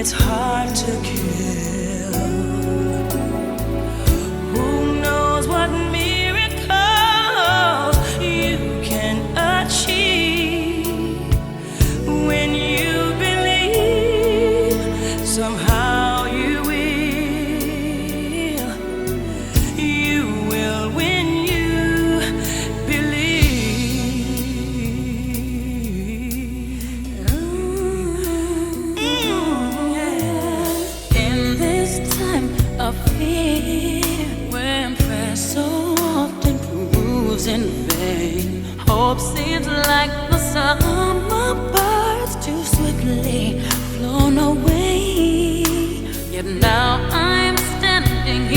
it's hard to kill. Who knows what miracles you can achieve when you believe. Somehow you will when you believe. In this time of fear, when prayer so often proves in vain, hope seems like the summer birds too swiftly flown away. Yet now I'm standing here.